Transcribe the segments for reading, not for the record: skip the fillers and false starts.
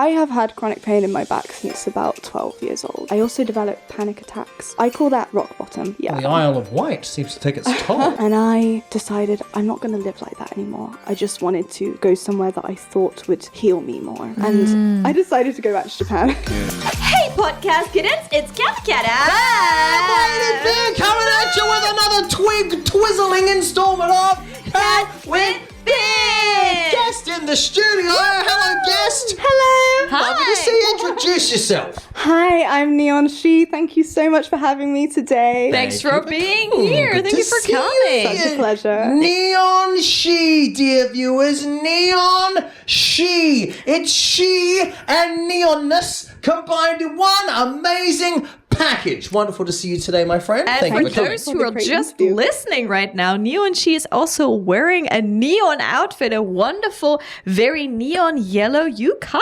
I have had chronic pain in my back since about 12 years old. I also developed panic attacks. I call that rock bottom. Yeah. The Isle of Wight seems to take its toll. And I decided I'm not going to live like that anymore. I just wanted to go somewhere that I thought would heal me more. And I decided to go back to Japan. Hey, podcast kittens, it's Cathy Cat. Ladybeard coming at you with another twizzling installment of Cat with Beard. Guest in the studio. Hello, guest. Hello. Lovely to see you. Introduce yourself. Hi, I'm NEONshe. Thank you so much for having me today. Thanks for being here. Good Thank to you for see coming. It's a pleasure. NEONshe, dear viewers. NEONshe. It's she and neonness combined in one amazing package. Wonderful to see you today, my friend. And Thank you for for coming. those who are just listening right now, NEONshe is also wearing a neon outfit, a wonderful, very neon yellow yukata.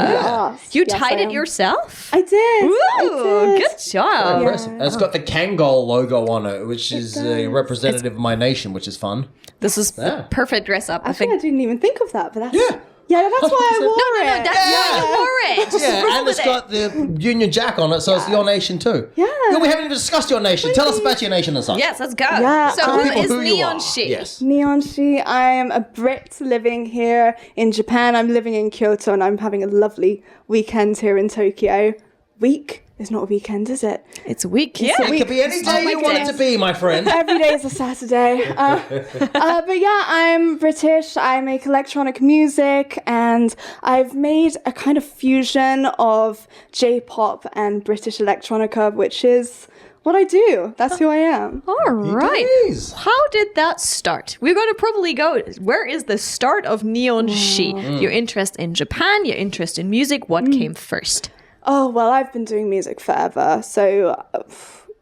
Yes. You Yes, tied I it am. yourself? I did. Ooh, I did. good job. Impressive. And it's got the Kangol logo on it, which is representative of my nation, which is fun. This is the perfect dress up, I Actually, I think. didn't even think of that, but that's... Yeah. Yeah, that's why I wore No, it. that's why you wore it. Just roll And it's with got the Union Jack on it, so it's your nation too. Yeah. We haven't even discussed your nation. Tell us about your nation and such. Yes, let's go. Yeah. So Tell who people is who you are. NEONshe? Yes. NEONshe, I am a Brit living here in Japan. I'm living in Kyoto and I'm having a lovely weekend here in Tokyo. Week is not a weekend, is it? It's a week. It's a It week. could be any day you want it to be, my friend. Every day is a Saturday. But yeah, I'm British. I make electronic music and I've made a kind of fusion of J-pop and British electronica, which is what I do. That's who I am. All right. is. How did that start? We're going to probably go. Where is the start of NEONshe? Your interest in Japan, your interest in music. What came first? Oh, well, I've been doing music forever, so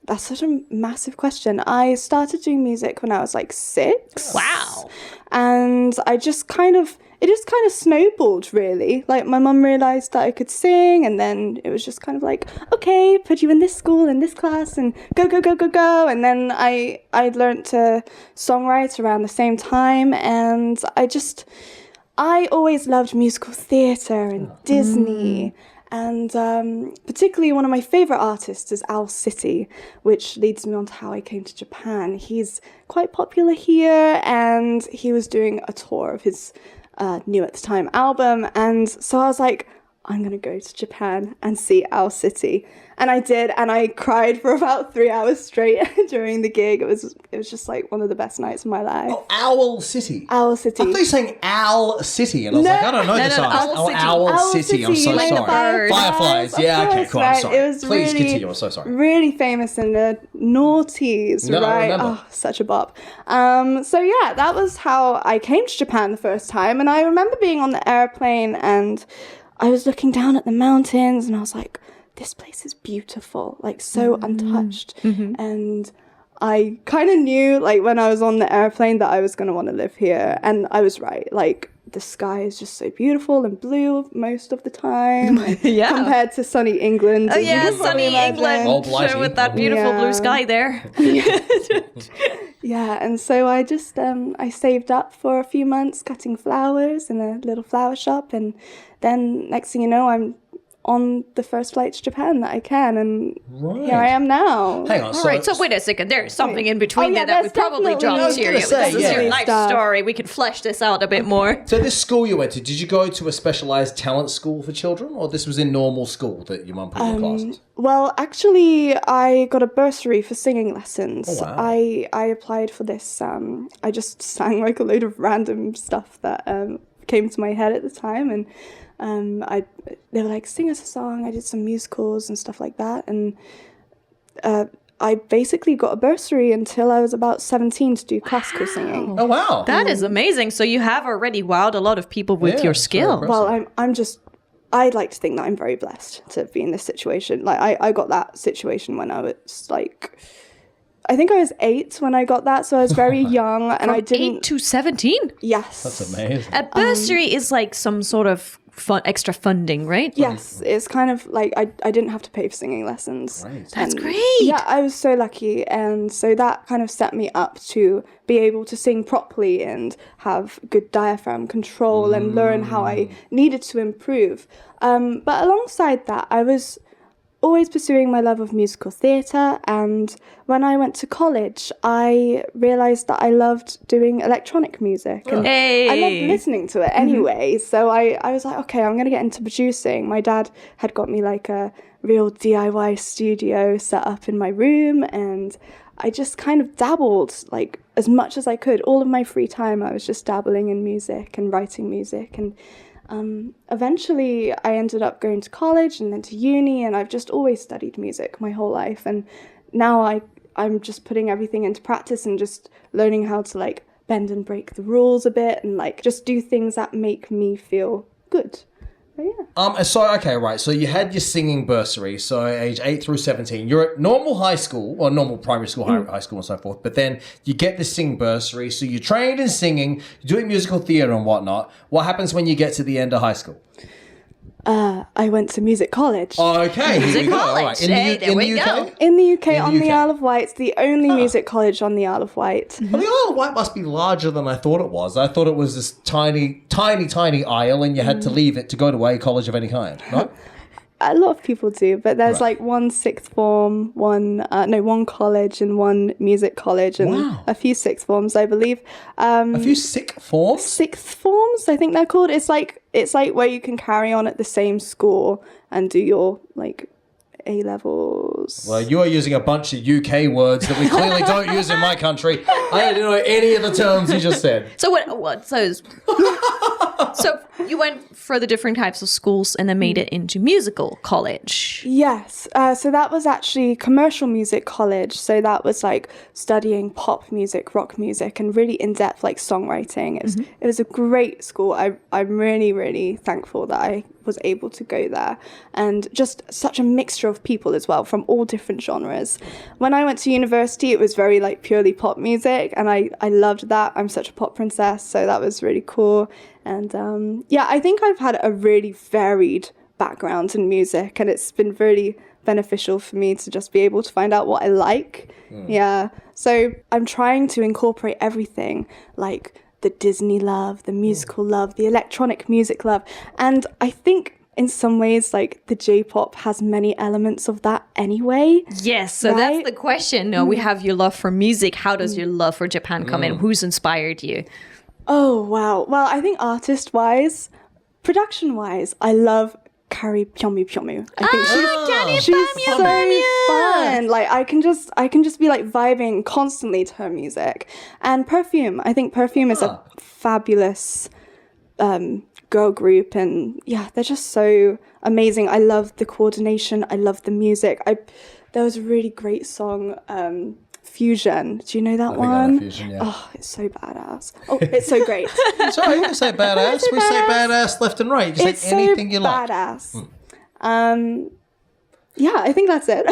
that's such a massive question. I started doing music when I was like 6. Wow. And it just kind of snowballed, really. Like, my mum realised that I could sing, and then it was just kind of like, okay, put you in this school, in this class, and go, go, go, go, go. And then I learned to songwrite around the same time, and I always loved musical theatre and Disney. And particularly one of my favourite artists is Owl City, which leads me on to how I came to Japan. He's quite popular here, and he was doing a tour of his new at the time album. And so I was like, I'm going to go to Japan and see Owl City. And I did, and I cried for about 3 hours straight during the gig. It was just like one of the best nights of my life. Oh, Owl City. Owl City. I thought you were saying Owl City, and I was like, I don't know this artist. Owl City. Owl City. I'm so like the sorry. Fireflies. Of Yeah, okay, course, cool. I'm right? sorry. It was Please really, continue. I'm so sorry. Really famous in the noughties, No, I right? remember. Oh, such a bop. So yeah, that was how I came to Japan the first time. And I remember being on the airplane and I was looking down at the mountains and I was like, this place is beautiful, like so untouched. And I kind of knew, like, when I was on the airplane that I was going to want to live here. And I was right. Like, the sky is just so beautiful and blue most of the time. Yeah. Compared to sunny England. Oh as you yeah, can probably sunny imagine. England All blighty. with that beautiful Yeah. blue sky there. Yeah, and so I just, I saved up for a few months cutting flowers in a little flower shop. And then next thing you know, I'm on the first flight to Japan that I can, and here I am now. Hang on. All right, so wait a second. There's something in between Oh, yeah, there that we there's probably definitely- dropped I was here. gonna say, This is your yeah. life Stuff. story. We can flesh this out a bit more. So this school you went to, did you go to a specialised talent school for children, or this was in normal school that your mum put you in classes? Well, actually, I got a bursary for singing lessons. Oh, wow. I applied for this. I just sang like a load of random stuff that came to my head at the time, and they were like, sing us a song. I did some musicals and stuff like that, and I basically got a bursary until I was about 17 to do classical singing. Oh, wow. That is amazing. So you have already wowed a lot of people with Yeah, your it's skill. very Well, I'd like to think that I'm very blessed to be in this situation. Like, I got that situation when I was like, I think I was 8 when I got that, so I was very young, and I didn't. 8 to 17? Yes. That's amazing. A bursary is like some sort of extra funding, right? Yes, it's kind of like I didn't have to pay for singing lessons. Right. That's And, great. Yeah, I was so lucky. And so that kind of set me up to be able to sing properly and have good diaphragm control and learn how I needed to improve. But alongside that, I was always pursuing my love of musical theatre, and when I went to college I realised that I loved doing electronic music and Hey. I loved listening to it anyway. So I was like, okay, I'm going to get into producing. My dad had got me like a real DIY studio set up in my room, and I just kind of dabbled like as much as I could. All of my free time I was just dabbling in music and writing music, and eventually I ended up going to college and then to uni, and I've just always studied music my whole life, and now I'm just putting everything into practice and just learning how to like bend and break the rules a bit and like just do things that make me feel good. But yeah. So you had your singing bursary, so age 8 through 17. You're at normal high school, or normal primary school, high school and so forth, but then you get the sing bursary, so you're trained in singing, you're doing musical theatre and whatnot. What happens when you get to the end of high school? I went to music college. Okay, here we go. All right. Hey, there we go. In the UK, In on the the UK. Isle of Wight. It's the only music college on the Isle of Wight. Well, the Isle of Wight must be larger than I thought it was. I thought it was this tiny, tiny, tiny isle, and you had to leave it to go to a college of any kind. No? A lot of people do, but there's Right. like one sixth form, one college and one music college, and Wow. a few sixth forms, I believe. A few sick forms? Sixth forms, I think they're called. It's like where you can carry on at the same school and do your like A levels. Well, you are using a bunch of UK words that we clearly don't use in my country. I don't know any of the terms you just said. So so you went for the different types of schools and then made it into musical college. Yes, so that was actually commercial music college. So that was like studying pop music, rock music, and really in-depth like songwriting. It was a great school. I'm really, really thankful that I was able to go there, and just such a mixture of people as well from all different genres. When I went to university, it was very like purely pop music, and I loved that. I'm such a pop princess, so that was really cool. And I think I've had a really varied background in music, and it's been really beneficial for me to just be able to find out what I like. Yeah, so I'm trying to incorporate everything, like the Disney love, the musical love, the electronic music love, and I think in some ways like the J-pop has many elements of that anyway. Yes, so Right? that's the question. No, we have your love for music. How does your love for Japan come in? Who's inspired you? Oh, wow. Well, I think artist-wise, production-wise, I love Kari Pyomu Pyomu. I think she's so fun. Like I can just be like vibing constantly to her music. And Perfume. I think Perfume is a fabulous girl group, and yeah, they're just so amazing. I love the coordination. I love the music. There was a really great song, Fusion. Do you know that I think I know one? Fusion, yeah. Oh, it's so badass. Oh, it's so great. Sorry, we say badass. We say badass left and right. You can It's say anything you like. badass. Yeah, I think that's it.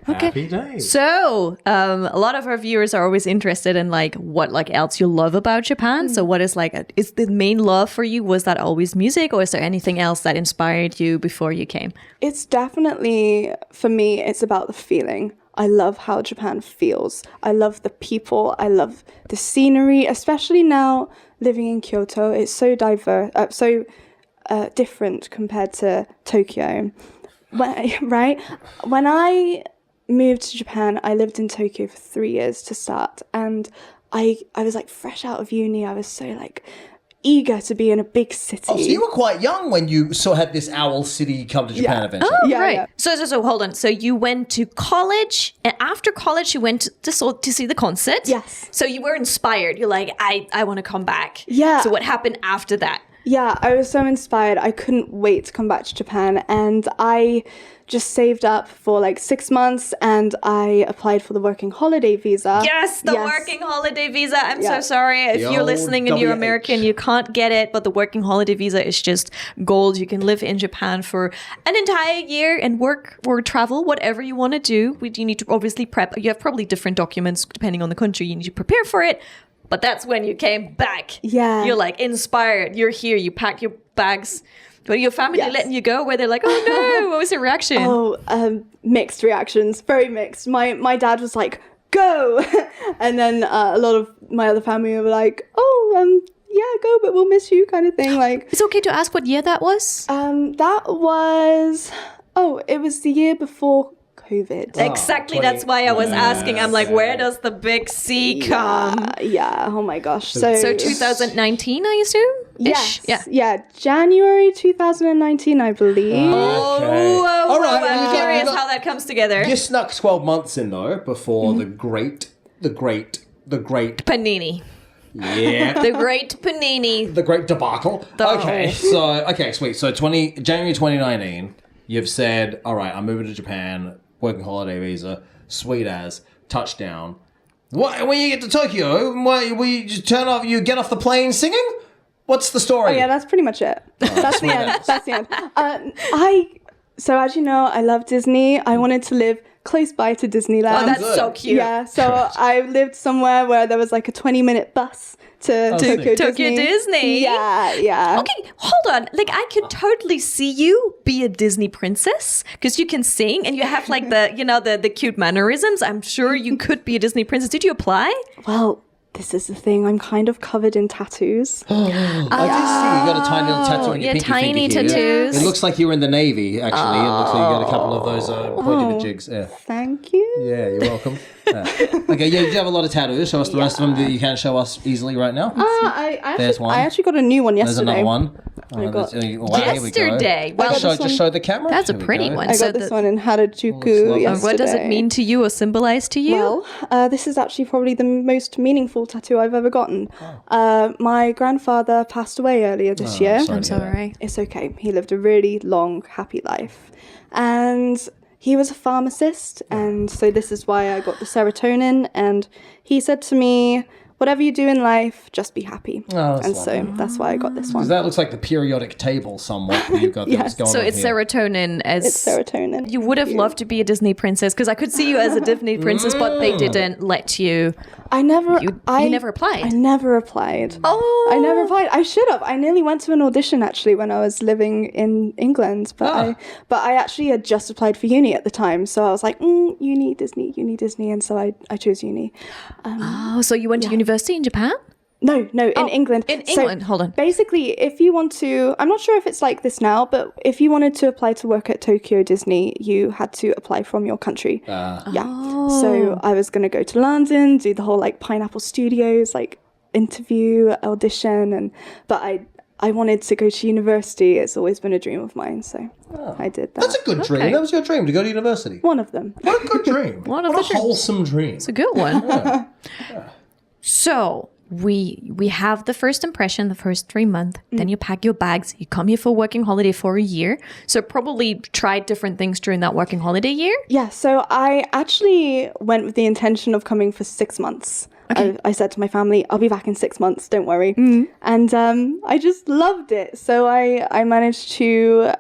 Happy days. So, a lot of our viewers are always interested in like what like else you love about Japan. So, what is like is the main love for you? Was that always music, or is there anything else that inspired you before you came? It's definitely, for me, it's about the feeling. I love how Japan feels. I love the people. I love the scenery, especially now living in Kyoto. It's so diverse, different compared to Tokyo. Right? When I moved to Japan, I lived in Tokyo for 3 years to start, and I was like fresh out of uni. I was so like eager to be in a big city. Oh, so you were quite young when you had this owl city come to Japan eventually. Oh, Yeah, right. yeah. So hold on. So you went to college, and after college, you went to see the concert. Yes. So you were inspired. You're like, I want to come back. Yeah. So what happened after that? Yeah, I was so inspired. I couldn't wait to come back to Japan, and I just saved up for like 6 months, and I applied for the working holiday visa. Yes, the working holiday visa. I'm so Yeah. sorry. If The you're old listening and you're WH. American, you can't get it, but the working holiday visa is just gold. You can live in Japan for an entire year and work or travel, whatever you want to do. You need to obviously prep. You have probably different documents depending on the country. You need to prepare for it. But that's when you came back. Yeah. You're like inspired. You're here. You packed your bags. But your family Yes. letting you go? Where they're like, "Oh no!" What was your reaction? Mixed reactions, very mixed. My dad was like, go, and then a lot of my other family were like, yeah, go, but we'll miss you, kind of thing. Like, It's okay to ask what year that was. that was it was the year before COVID. Exactly. That's why I was asking. I'm like, where does the big C come? Yeah. Oh my gosh. So 2019, I assume. yes, Yeah. yeah, January 2019, I believe. Okay. All right. I'm curious how that comes together. You snuck 12 months in though before the great Panini. yeah. The great Panini. The great debacle. Okay, sweet. So January 2019, you've said, all right, I'm moving to Japan, working holiday visa, sweet as, touchdown. What, when you get to Tokyo, you just you get off the plane singing? What's the story? Oh yeah, that's pretty much it. That's the end. That's the end. So as you know, I love Disney. I wanted to live close by to Disneyland. Oh, that's good. so cute. Yeah, so I lived somewhere where there was like a 20-minute bus to Tokyo Disney. Yeah. Okay, hold on. Like, I could totally see you be a Disney princess because you can sing and you have like the cute mannerisms. I'm sure you could be a Disney princess. Did you apply? Well, this is the thing. I'm kind of covered in tattoos. I did see you got a tiny little tattoo on your pinky tiny finger here. tattoos. It looks like you were in the Navy, actually. It looks like you got a couple of those pointy jigs. Yeah. Thank you. Yeah, you're welcome. Yeah. Okay, yeah, you have a lot of tattoos. Show us the rest of them that you can't show us easily right now. I actually got a new one yesterday. There's another one. Yesterday. Wow, Well, just show the camera. that's a Here we pretty go. one. I So got this the- one in Harajuku lovely. yesterday. What does it mean to you or symbolize to you? Well, this is actually probably the most meaningful tattoo I've ever gotten. My grandfather passed away earlier this year. sorry. I'm sorry. It's okay. He lived a really long, happy life. And he was a pharmacist. And so this is why I got the serotonin. And he said to me, whatever you do in life, just be happy. Oh, that's and so that's why I got this one. That looks like the periodic table somewhat that you've got that's going So on it's here. serotonin as It's serotonin. You would have loved to be a Disney princess because I could see you as a Disney princess, but they didn't let you. I never. You never applied. I never applied. Oh, I never applied. I should have. I nearly went to an audition actually when I was living in England, but I actually had just applied for uni at the time, so I was like, uni, Disney, and so I chose uni. Oh, so you went to university in Japan? No, in England. In So England, hold on. Basically, if you want to, I'm not sure if it's like this now, but if you wanted to apply to work at Tokyo Disney, you had to apply from your country. Yeah. So I was going to go to London, do the whole like Pineapple Studios, like interview, audition, but I wanted to go to university. It's always been a dream of mine, so I did that. That's a good dream. That was your dream, to go to university. One of them. What a good dream. One of what the a wholesome dream. It's a good one. So we have the first impression, the first 3 months. Then you pack your bags. You come here for working holiday for a year. So probably tried different things during that working holiday year. Yeah, so I actually went with the intention of coming for 6 months. Okay. I said to my family, I'll be back in 6 months, don't worry. And I just loved it. So I managed to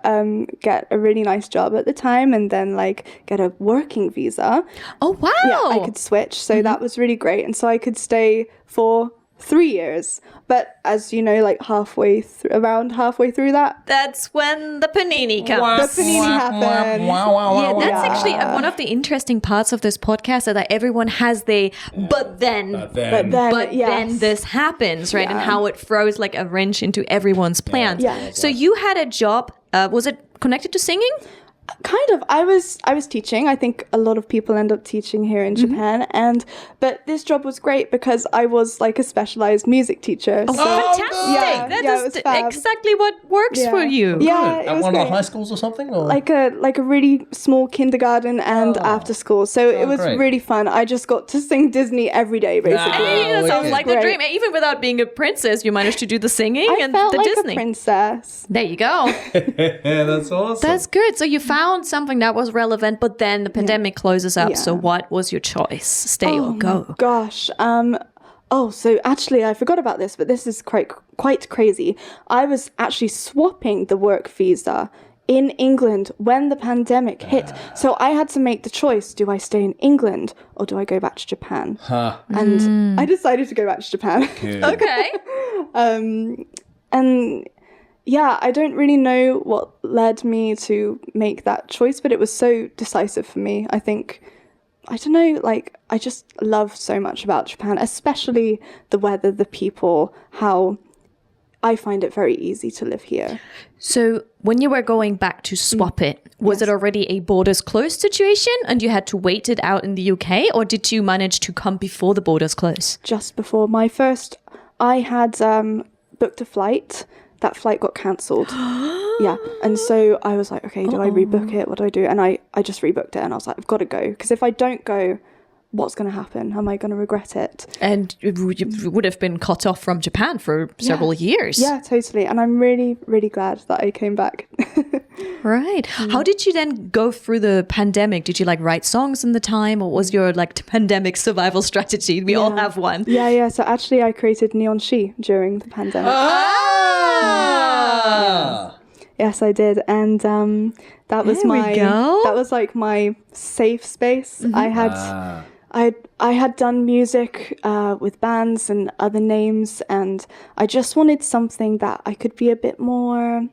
get a really nice job at the time and then like get a working visa. Oh, wow. Yeah, I could switch. So that was really great. And so I could stay for 3 years. But as you know, like around halfway through that, That's when the panini comes. the panini happened. Yeah, that's actually one of the interesting parts of this podcast that everyone has but then Yes. this happens, right? And how it throws like a wrench into everyone's plans. Yeah. So you had a job, was it connected to singing? Kind of. I was teaching. I think a lot of people end up teaching here in Japan, but this job was great because I was like a specialized music teacher. Oh, so fantastic! yeah, That yeah, is it was fab. exactly what works for you. Yeah, it At was one of the great. high schools or something? Or? Like a really small kindergarten and after school. So it was great. really fun. I just got to sing Disney every day, basically. Hey, that sounds wicked. like the Great. dream. Even without being a princess, you managed to do the singing I and felt the like Disney. a princess. There you go. Yeah, that's awesome. That's good. So you found something that was relevant, but then the pandemic closes up. Yeah. So what was your choice? Stay or go? Gosh. So actually I forgot about this, but this is quite crazy. I was actually swapping the work visa in England when the pandemic hit. So I had to make the choice, do I stay in England or do I go back to Japan? And I decided to go back to Japan. Okay. And yeah, I don't really know what led me to make that choice, but it was so decisive for me. I think, I don't know, like, I just love so much about Japan, especially the weather, the people, how I find it very easy to live here. So when you were going back to swap it, was it already a borders closed situation and you had to wait it out in the UK, or did you manage to come before the borders closed? Just before my first, I had booked a flight. That flight got cancelled. Yeah. And so I was like, okay, do I rebook it? What do I do? And I just rebooked it and I was like, I've got to go. Because if I don't go, what's going to happen? Am I going to regret it? And you would have been cut off from Japan for several years. Yeah, totally. And I'm really, really glad that I came back. Right. How did you then go through the pandemic? Did you like write songs in the time, or was your like pandemic survival strategy? We all have one. Yeah. So actually I created NEONshe during the pandemic. Yes, I did. And that was that was like my safe space. I had done music with bands and other names, and I just wanted something that I could be a bit more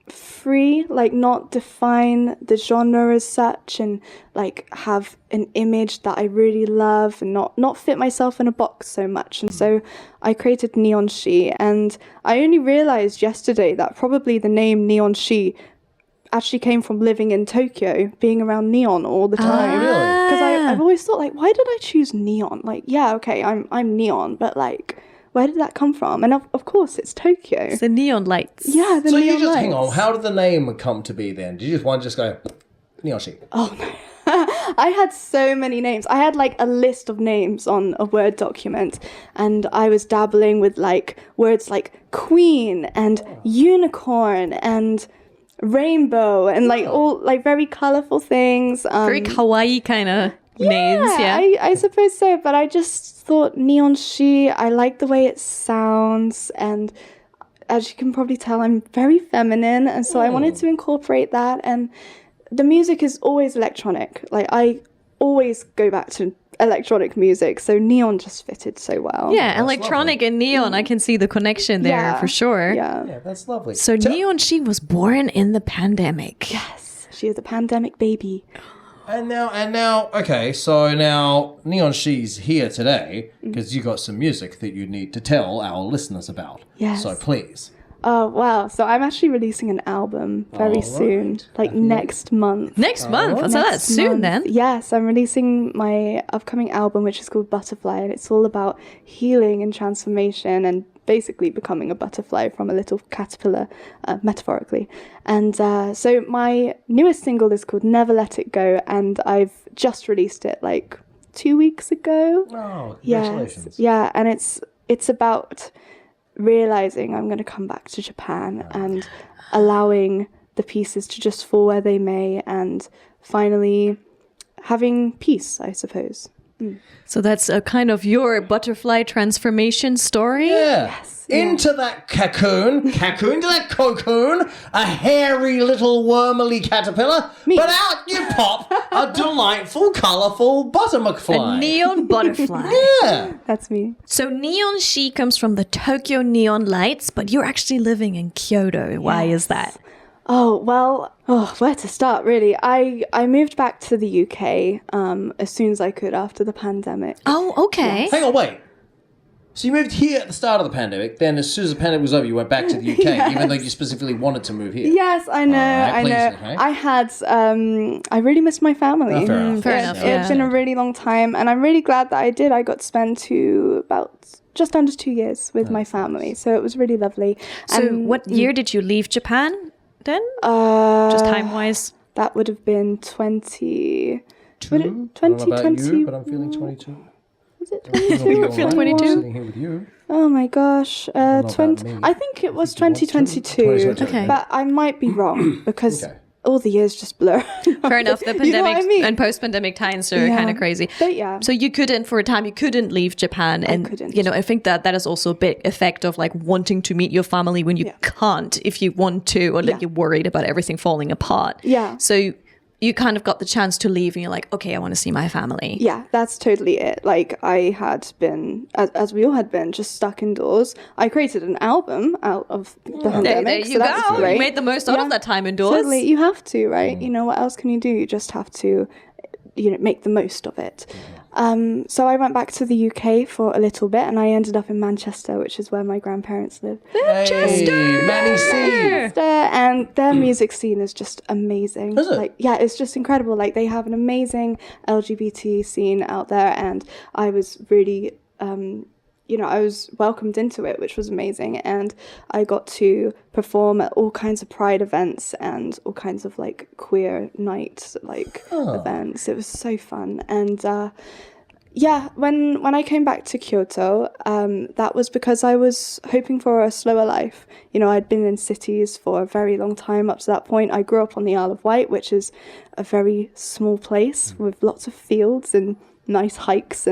free, like not define the genre as such, and like have an image that I really love and not fit myself in a box so much. And so I created NEONshe, and I only realized yesterday that probably the name NEONshe actually came from living in Tokyo, being around neon all the time. Really? Because I've always thought, like, why did I choose neon? Like, yeah, okay, I'm neon, but like, where did that come from? And of course, it's Tokyo. It's the neon lights. Yeah, the So neon you just, lights. hang on, how did the name come to be then? Did you just go, NEONshe? Oh, no. I had so many names. I had like a list of names on a Word document, and I was dabbling with like words like queen and unicorn and rainbow and like all like very colorful things. Very kawaii kind of names, yeah. I suppose so, but I just thought NEONshe, I like the way it sounds, and as you can probably tell, I'm very feminine, and so I wanted to incorporate that. And the music is always electronic. Like, I always go back to electronic music, so neon just fitted so well. Yeah, electronic and neon, I can see the connection there for sure. Yeah, That's lovely. So NEONshe was born in the pandemic. yes, she is a pandemic baby. And now, okay, so now NEONshe's here today because you got some music that you need to tell our listeners about. Yes. So please. Oh, wow. So I'm actually releasing an album very soon, like next month. Next month? So that's soon then. Yes, I'm releasing my upcoming album, which is called Butterfly, and it's all about healing and transformation and basically becoming a butterfly from a little caterpillar, metaphorically. And so my newest single is called Never Let It Go, and I've just released it like 2 weeks ago. Oh, congratulations. Yes. Yeah, and it's about realizing I'm going to come back to Japan and allowing the pieces to just fall where they may, and finally having peace, I suppose. So that's a kind of your butterfly transformation story. Yeah. Yes, Into that cocoon, to that cocoon, a hairy little wormily caterpillar, but out you pop a delightful, colourful buttermcfly. A neon butterfly. Yeah. That's me. So NEONshe comes from the Tokyo neon lights, but you're actually living in Kyoto. Why is that? Oh, well, where to start, really? I moved back to the UK as soon as I could after the pandemic. Oh, okay. Hang on, wait. So you moved here at the start of the pandemic, then as soon as the pandemic was over, you went back to the UK, even though you specifically wanted to move here. Yes, I know, I know. Okay. I had, I really missed my family. Oh, fair enough. It's been a really long time, and I'm really glad that I did. I got to spend about just under 2 years with my family, so it was really lovely. So And what year did you leave Japan then? Just time-wise? that would have been 20... Would it, I don't know about 2020? you, but I'm feeling 22. Was it I 22? feel 22. Sitting here with you. Oh my gosh, about 20. me. I think it was you want to. 2022, 2022, okay. but I might be wrong because Okay. all the years just blur. Fair enough. The pandemic You know what I mean? and post-pandemic times are Yeah. kind of crazy. But yeah. So you couldn't, for a time, you couldn't leave Japan. And, couldn't. you know, I think that is also a big effect of like wanting to meet your family when you can't if you want to, or like you're worried about everything falling apart. Yeah. So you kind of got the chance to leave and you're like, okay, I want to see my family. Yeah, that's totally it. Like, I had been, as we all had been, just stuck indoors. I created an album out of the pandemic. There you so that was go. great. You made the most out of that time indoors. Totally, you have to, right? You know, what else can you do? You just have to, make the most of it. So I went back to the UK for a little bit, and I ended up in Manchester, which is where my grandparents live. Hey, Manny C. And their music scene is just amazing. Is it? Like, yeah, it's just incredible. Like, they have an amazing LGBT scene out there, and I was really, I was welcomed into it, which was amazing. And I got to perform at all kinds of pride events and all kinds of like queer night events. It was so fun. And when I came back to Kyoto, that was because I was hoping for a slower life. I'd been in cities for a very long time up to that point. I grew up on the Isle of Wight, which is a very small place with lots of fields and nice hikes,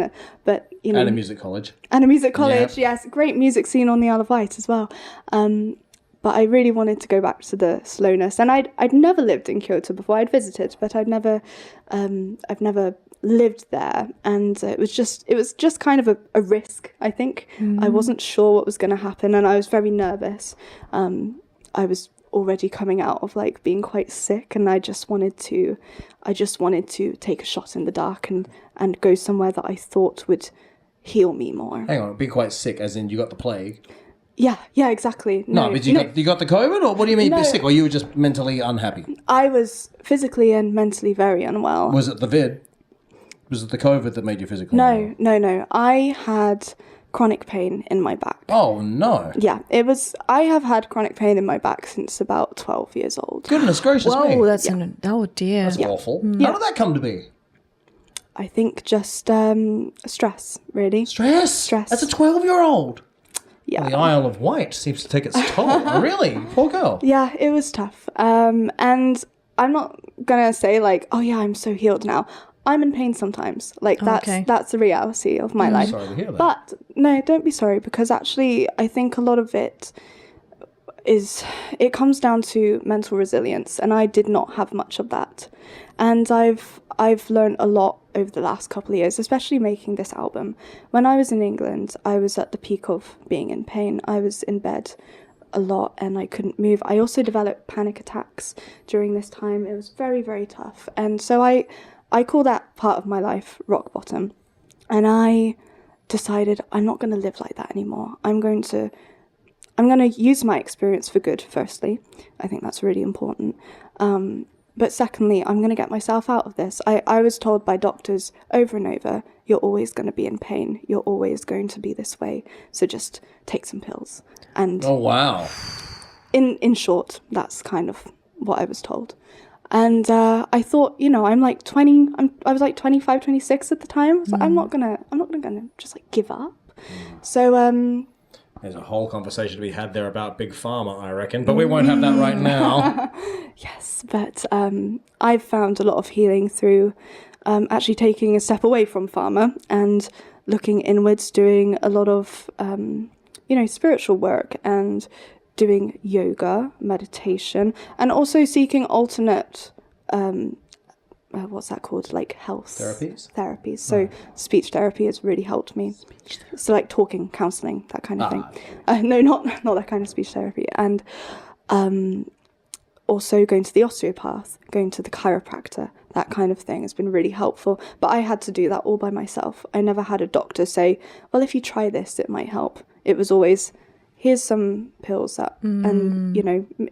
but And a music college. And a music college, Yeah. yes. Great music scene on the Isle of Wight as well. But I really wanted to go back to the slowness. And I'd never lived in Kyoto before. I'd visited, but I've never lived there. And it was just kind of a risk, I think. I wasn't sure what was going to happen, and I was very nervous. I was already coming out of like being quite sick, and I just wanted to take a shot in the dark and go somewhere that I thought would heal me more. Hang on, being quite sick, as in you got the plague? Yeah, exactly. No, but you got the COVID, or what do you mean No. sick, or you were just mentally unhappy? I was physically and mentally very unwell. Was it the vid? Was it the COVID that made you physically unwell? No. I had chronic pain in my back. Oh, no. Yeah, I have had chronic pain in my back since about 12 years old. Goodness gracious me. Whoa, that's oh dear. That's awful. How did that come to be? I think just stress, really. Stress? That's a 12-year-old. Yeah. Well, the Isle of Wight seems to take its toll. Really? Poor girl. Yeah, it was tough. And I'm not going to say like, oh yeah, I'm so healed now. I'm in pain sometimes. Like that's the reality of my life. Sorry to hear that. But no, don't be sorry, because actually I think a lot of it comes down to mental resilience, and I did not have much of that. And I've learned a lot over the last couple of years, especially making this album. When I was in England, I was at the peak of being in pain. I was in bed a lot and I couldn't move. I also developed panic attacks during this time. It was very, very tough. And so I call that part of my life rock bottom. And I decided I'm not going to live like that anymore. I'm going to use my experience for good, firstly. I think that's really important. But secondly, I'm going to get myself out of this. I was told by doctors over and over, you're always going to be in pain. You're always going to be this way. So just take some pills. And oh, wow. In short, that's kind of what I was told. And I thought, I'm like 20, I was like 25, 26 at the time. So I'm not gonna just like give up. So there's a whole conversation to be had there about Big Pharma, I reckon, but we won't have that right now. Yes, but I've found a lot of healing through actually taking a step away from pharma and looking inwards, doing a lot of spiritual work and doing yoga, meditation, and also seeking alternate, what's that called? Like health therapies. So speech therapy has really helped me. So like talking, counselling, that kind of thing. Okay. No, not that kind of speech therapy. And also going to the osteopath, going to the chiropractor, that kind of thing has been really helpful. But I had to do that all by myself. I never had a doctor say, well, if you try this, it might help. It was always, here's some pills that, and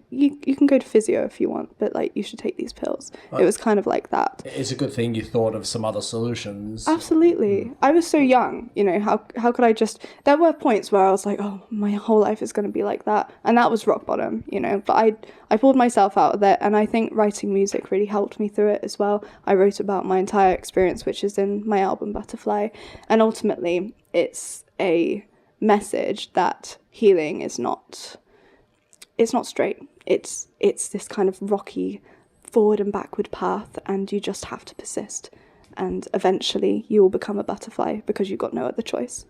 you can go to physio if you want, but like you should take these pills. It was kind of like that. It's a good thing you thought of some other solutions. Absolutely. I was so young, how could I just, there were points where I was like, oh, my whole life is going to be like that. And that was rock bottom, but I pulled myself out of it. And I think writing music really helped me through it as well. I wrote about my entire experience, which is in my album Butterfly. And ultimately it's a message that healing is not straight. It's this kind of rocky forward and backward path, and you just have to persist, and eventually you will become a butterfly because you've got no other choice.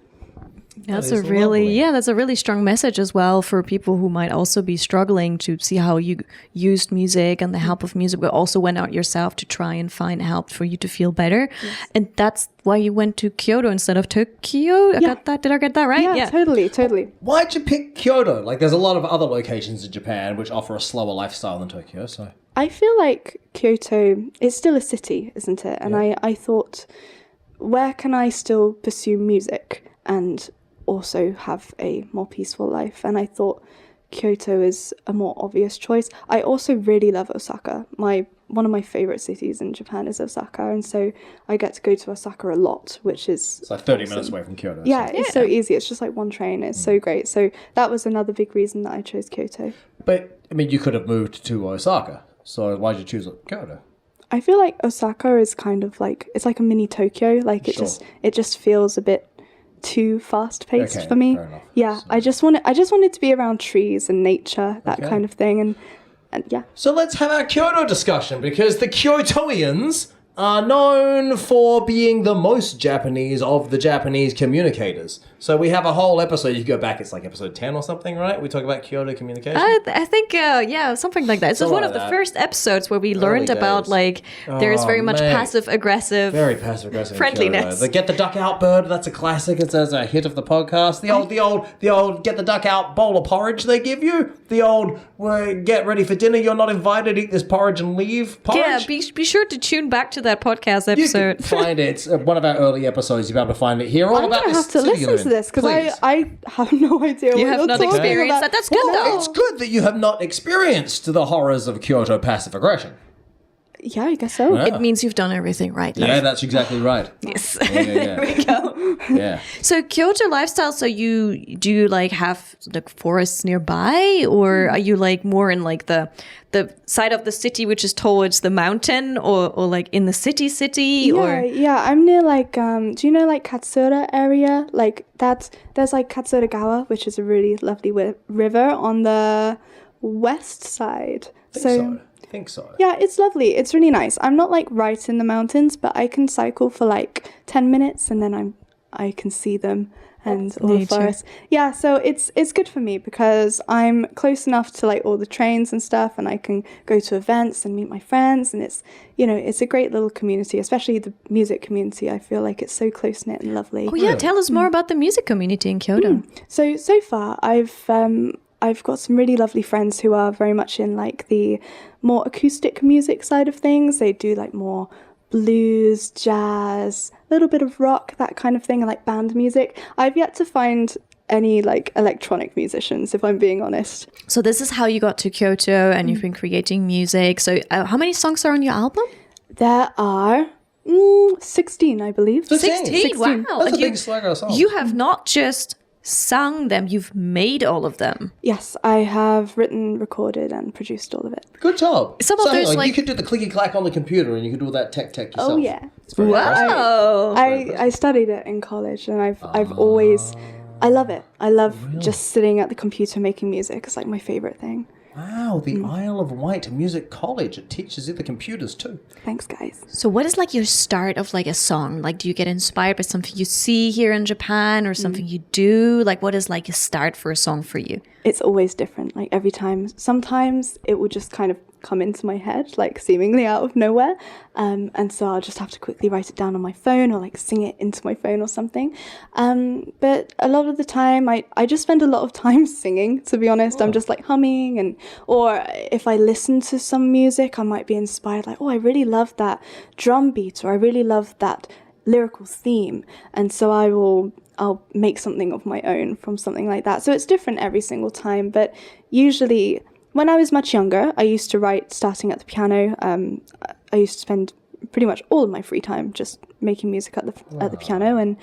That's That a is really, lovely. that's a really strong message as well for people who might also be struggling to see how you used music and the help of music, but also went out yourself to try and find help for you to feel better. And that's why you went to Kyoto instead of Tokyo. I got that. Did I get that right? Yeah, totally. Why'd you pick Kyoto? Like, there's a lot of other locations in Japan which offer a slower lifestyle than Tokyo, so... I feel like Kyoto is still a city, isn't it? And I thought, where can I still pursue music and also have a more peaceful life? And I thought Kyoto is a more obvious choice. I also really love Osaka. One of my favorite cities in Japan is Osaka, and so I get to go to Osaka a lot, which is It's like 30 minutes away from Kyoto. Yeah, so. it's so easy. It's just like one train. It's so great. So that was another big reason that I chose Kyoto. But, I mean, you could have moved to Osaka, so why'd you choose Kyoto? I feel like Osaka is kind of like, it's like a mini Tokyo. Like it just feels a bit too fast paced for me. fair enough. Yeah, I just wanted to be around trees and nature, that kind of thing, and yeah. So let's have our Kyoto discussion, because the Kyotoians are known for being the most Japanese of the Japanese communicators. So we have a whole episode. You can go back, it's like episode 10 or something, right? We talk about Kyoto communication. I think, something like that. It's Something one like of the that. first episodes where we learned about, days. like, there's very much mate. passive-aggressive. Very passive aggressive. in Friendliness. Kyoto. The get the duck out bird, that's a classic. It's a hit of the podcast. The old get the duck out bowl of porridge they give you. The old get ready for dinner, you're not invited, eat this porridge and leave porridge. Yeah, be sure to tune back to that podcast You episode. can find it. It's one of our early episodes. You'll be able to find it here. All I'm about gonna this have to city you listen live to in. this because Please. I have no idea what You have you're not talking experienced about. that. That's good, Well, though. it's good that you have not experienced the horrors of Kyoto passive aggression. Yeah, I guess so. Yeah. It means you've done everything right. Yeah, that's exactly right. Yes. Yeah. There we go. Yeah. So Kyoto lifestyle, so you like have like forests nearby, or are you like more in like the side of the city which is towards the mountain, or like in the city or Yeah, I'm near like do you know like Katsura area? Like there's like Katsuragawa, which is a really lovely river on the west side. I think so. Yeah, it's lovely. It's really nice. I'm not like right in the mountains, but I can cycle for like 10 minutes and then I can see them and all the nature. forest. Yeah, so it's good for me because I'm close enough to like all the trains and stuff, and I can go to events and meet my friends, and it's it's a great little community, especially the music community. I feel like it's so close knit and lovely. Oh yeah, tell us more about the music community in Kyoto. So far, I've got some really lovely friends who are very much in like the more acoustic music side of things. They do like more blues, jazz, a little bit of rock, that kind of thing, and like band music. I've yet to find any like electronic musicians, if I'm being honest. So this is how you got to Kyoto, and you've been creating music. So how many songs are on your album? There are 16, I believe. 16. Wow. That's And a big slug of songs. You have not just sung them, you've made all of them. Yes, I have written, recorded, and produced all of it. Good job. Some of So, hang those, on, like- you could do the clicky clack on the computer, and you could do all that tech yourself. Oh yeah. It's very impressive. Wow. I studied it in college, and I've always, I love it. I love just sitting at the computer making music. It's like my favorite thing. Wow, the Isle of Wight Music College. It teaches you the computers too. Thanks, guys. So what is like your start of like a song? Like, do you get inspired by something you see here in Japan or something you do? Like, what is like a start for a song for you? It's always different. Like every time, sometimes it will just kind of come into my head, like seemingly out of nowhere. And so I'll just have to quickly write it down on my phone or like sing it into my phone or something. But a lot of the time, I just spend a lot of time singing, to be honest. I'm just like humming, or if I listen to some music, I might be inspired like, oh, I really love that drum beat, or I really love that lyrical theme. And so I'll make something of my own from something like that. So it's different every single time, but usually when I was much younger, I used to write starting at the piano. I used to spend pretty much all of my free time just making music at the piano. And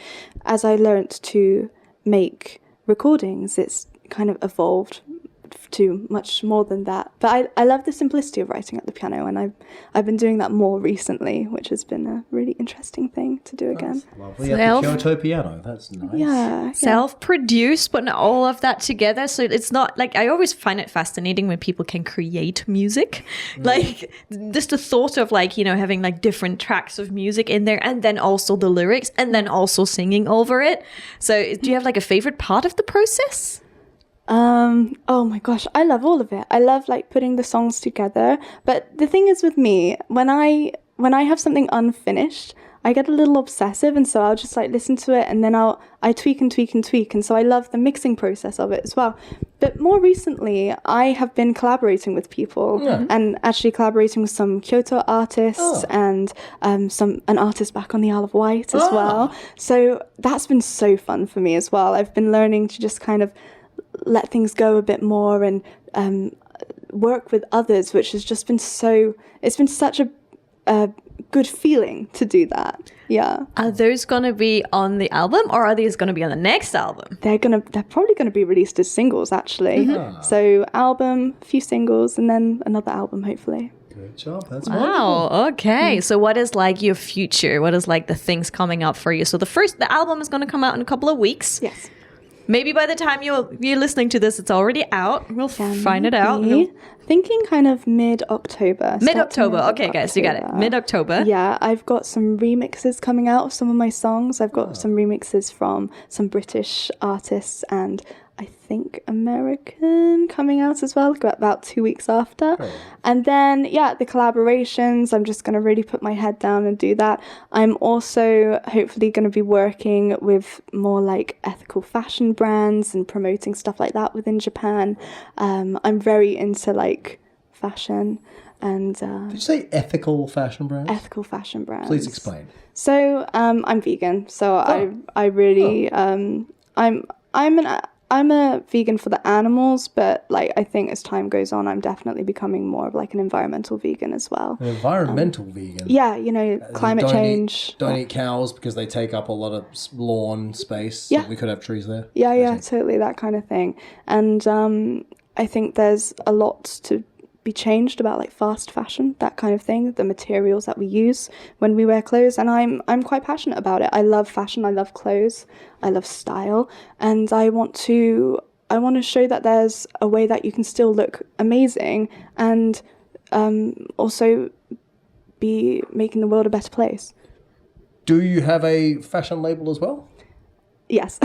as I learnt to make recordings, it's kind of evolved to much more than that. But I love the simplicity of writing at the piano, and I've been doing that more recently, which has been a really interesting thing to do again. Lovely. At the Kyoto piano. That's nice. Yeah. Self-produced, but not all of that together. So it's not like, I always find it fascinating when people can create music. Like just the thought of like, you know, having like different tracks of music in there, and then also the lyrics, and then also singing over it. So do you have like a favorite part of the process? Oh my gosh, I love all of it. I love like putting the songs together. But the thing is with me, when I have something unfinished, I get a little obsessive, and so I'll just like listen to it, and then I tweak and tweak and tweak, and so I love the mixing process of it as well. But more recently, I have been collaborating with people, and actually collaborating with some Kyoto artists and an artist back on the Isle of Wight as well. So that's been so fun for me as well. I've been learning to just kind of let things go a bit more and work with others, which has just been it's been such a good feeling to do that. Yeah. Are those going to be on the album, or are these going to be on the next album? They're probably going to be released as singles, actually. So album, a few singles, and then another album, hopefully. Good job. That's wonderful. Wow. Okay. So what is like your future? What is like the things coming up for you? So the album is going to come out in a couple of weeks. Yes. Maybe by the time you're listening to this, it's already out. We'll find it out. Thinking kind of mid-October. Mid-October. Okay, guys, you got it. Mid-October. Yeah, I've got some remixes coming out of some of my songs. I've got some remixes from some British artists and I think American coming out as well, about 2 weeks after. And then, the collaborations, I'm just going to really put my head down and do that. I'm also hopefully going to be working with more like ethical fashion brands and promoting stuff like that within Japan. I'm very into like fashion and... Did you say ethical fashion brands? Ethical fashion brands. Please explain. So, I'm vegan, so I really... I'm a vegan for the animals, but like I think as time goes on, I'm definitely becoming more of like an environmental vegan as well. An environmental vegan? Yeah, you know, climate change. Don't eat cows because they take up a lot of lawn space. Yeah. So we could have trees there. Yeah, totally, that kind of thing. And I think there's a lot to be changed about like fast fashion, that kind of thing, the materials that we use when we wear clothes, and I'm quite passionate about it. I love fashion, I love clothes, I love style, and I want to show that there's a way that you can still look amazing and also be making the world a better place. Do you have a fashion label as well? Yes.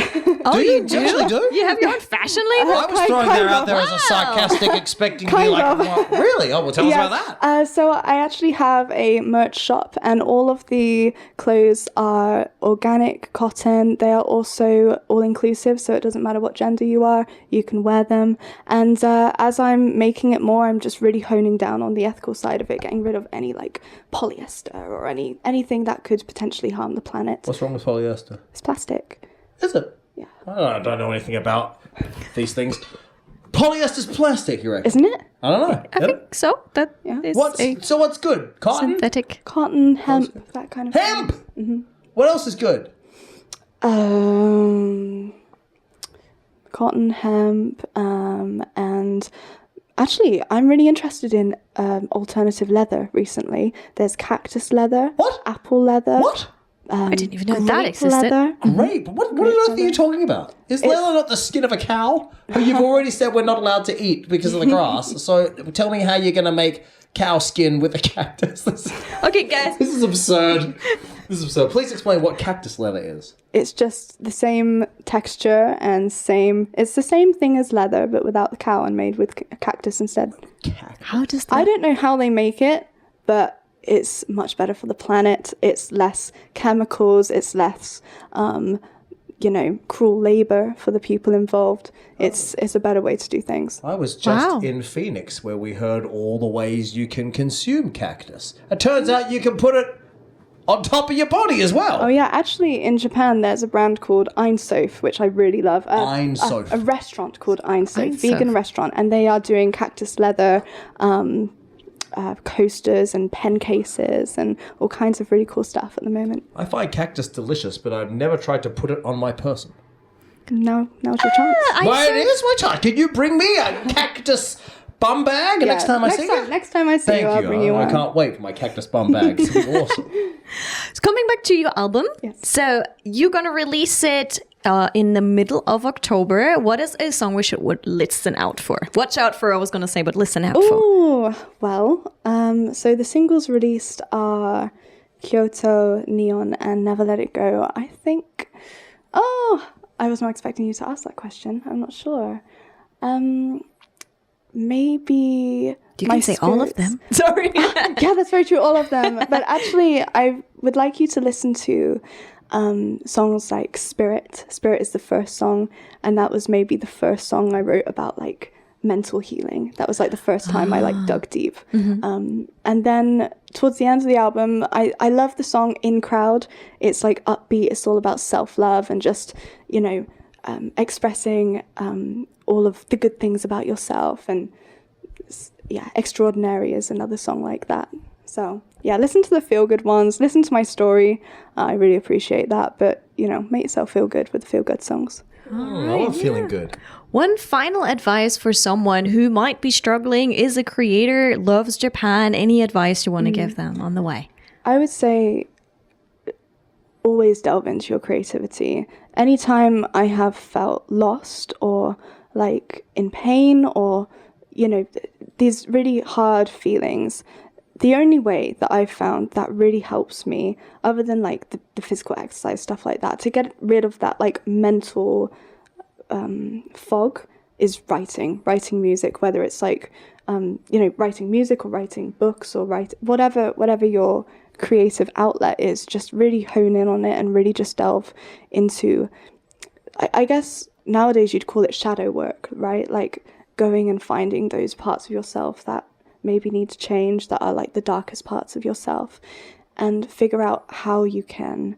Oh, you actually do? You have your own fashion label? I was throwing that out there as a sarcastic, expecting to be like, what? Really? Oh, well, tell us about that. So I actually have a merch shop, and all of the clothes are organic cotton. They are also all-inclusive, so it doesn't matter what gender you are, you can wear them. And as I'm making it more, I'm just really honing down on the ethical side of it, getting rid of any like polyester or anything that could potentially harm the planet. What's wrong with polyester? It's plastic. Is it? Yeah. I don't know anything about these things. Polyester's plastic, you reckon? Isn't it? I don't know. I think so. That is What's good? Cotton? synthetic. Cotton, hemp, that kind of Hemp! Mm-hmm. What else is good? Cotton, hemp, and actually, I'm really interested in alternative leather recently. There's cactus leather. What? Apple leather. What? I didn't even know that grape existed. leather. Grape? What on earth are you talking about? Is leather not the skin of a cow? Who you've already said we're not allowed to eat because of the grass. So tell me how you're going to make cow skin with a cactus. Okay, guys. This is absurd. Please explain what cactus leather is. It's just the same texture and it's the same thing as leather, but without the cow and made with cactus instead. How does that... I don't know how they make it, but it's much better for the planet. It's less chemicals. It's less, cruel labor for the people involved. It's a better way to do things. I was just in Phoenix where we heard all the ways you can consume cactus. It turns out you can put it on top of your body as well. Oh yeah, actually in Japan there's a brand called NEONshe, which I really love. NEONshe. A restaurant called NEONshe, vegan restaurant, and they are doing cactus leather coasters and pen cases and all kinds of really cool stuff at the moment. I find cactus delicious, but I've never tried to put it on my person. now's your chance. Well, it is my chance. Can you bring me a Cactus Bumbag next time I see you? Next time I see Thank you, I'll bring you I one. can't wait for my Cactus Bumbag. It's going to be awesome. So coming back to your album. Yes. So you're going to release it in the middle of October. What is a song we should listen out for? Watch out for, I was going to say, but listen out for. Oh, well, so the singles released are Kyoto, Neon, and Never Let It Go. I think, I was not expecting you to ask that question. I'm not sure. Maybe You can say all of them. Sorry. Yeah, that's very true, all of them. But actually, I would like you to listen to songs like Spirit. Spirit is the first song, and that was maybe the first song I wrote about like mental healing. That was like the first time I like dug deep. And then towards the end of the album, I love the song In Crowd. It's like upbeat. It's all about self-love and just, you know, expressing all of the good things about yourself. And yeah, Extraordinary is another song like that. So yeah, listen to the feel-good ones. Listen to my story. I really appreciate that. But, you know, make yourself feel good with the feel-good songs. I'm feeling good. One final advice for someone who might be struggling, is a creator, loves Japan. Any advice you want to give them on the way? I would say always delve into your creativity. Anytime I have felt lost or like in pain or, you know, these really hard feelings, the only way that I've found that really helps me, other than like the physical exercise, stuff like that, to get rid of that like mental fog, is writing music, whether it's like, you know, writing music or writing books or whatever your creative outlet is. Just really hone in on it and really just delve into, I guess nowadays you'd call it shadow work, right? Like going and finding those parts of yourself that maybe need to change, that are like the darkest parts of yourself, and figure out how you can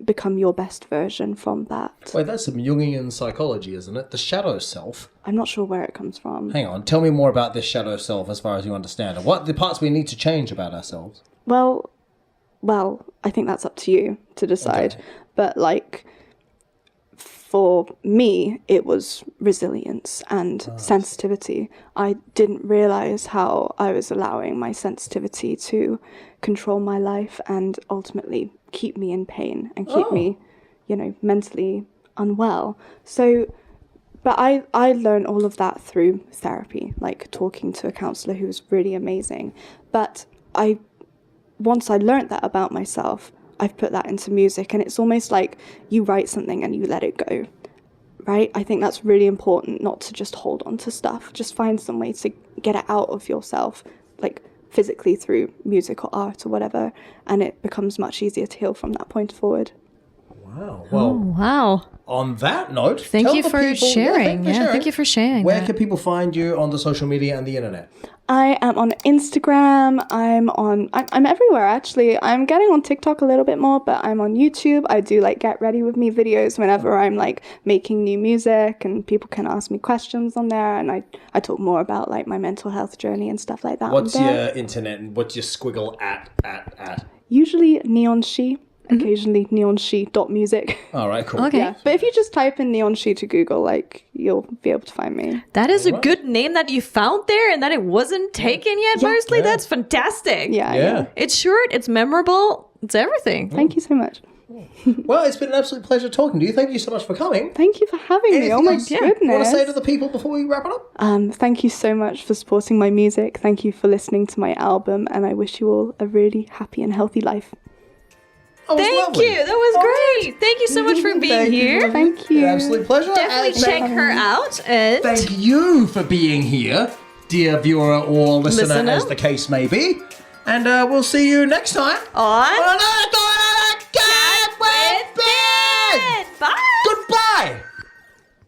become your best version from that. Wait, that's some Jungian psychology, isn't it? The shadow self. I'm not sure where it comes from. Hang on, tell me more about this shadow self as far as you understand it. What the parts we need to change about ourselves? Well, I think that's up to you to decide. Okay. But like, for me, it was resilience and sensitivity. I didn't realize how I was allowing my sensitivity to control my life and ultimately keep me in pain and keep me, you know, mentally unwell. So, but I learned all of that through therapy, like talking to a counselor who was really amazing. But once I learned that about myself, I've put that into music, and it's almost like you write something and you let it go, right? I think that's really important, not to just hold on to stuff. Just find some way to get it out of yourself, like physically through music or art or whatever, and it becomes much easier to heal from that point forward. Wow. Well, Wow. on that note, Thank tell you the for people, sharing. Thank you for sharing. Where that. can people find you on the social media and the internet? I am on Instagram. I'm everywhere, actually. I'm getting on TikTok a little bit more, but I'm on YouTube. I do like get ready with me videos whenever I'm like making new music, and people can ask me questions on there, and I talk more about like my mental health journey and stuff like that. What's on there. your internet and what's your squiggle at? Usually NEONshe, occasionally NEONshe.music. All right, cool. Okay. Yeah, but if you just type in NEONshe to Google, like, you'll be able to find me. That is a good name that you found there and that it wasn't taken yet, mostly. Yeah. That's fantastic. Yeah. It's short, it's memorable, it's everything. Thank you so much. Well, it's been an absolute pleasure talking to you. Thank you so much for coming. Thank you for having me. Oh my else goodness. you want to say to the people before we wrap it up? Thank you so much for supporting my music. Thank you for listening to my album, and I wish you all a really happy and healthy life. Oh, it was Thank lovely. you. That was great. Thank you so much for being Thank you. here. Thank you. Absolute pleasure. Definitely And check her out. And Thank you for being here, dear viewer or listener, Listener. as the case may be. And we'll see you next time on another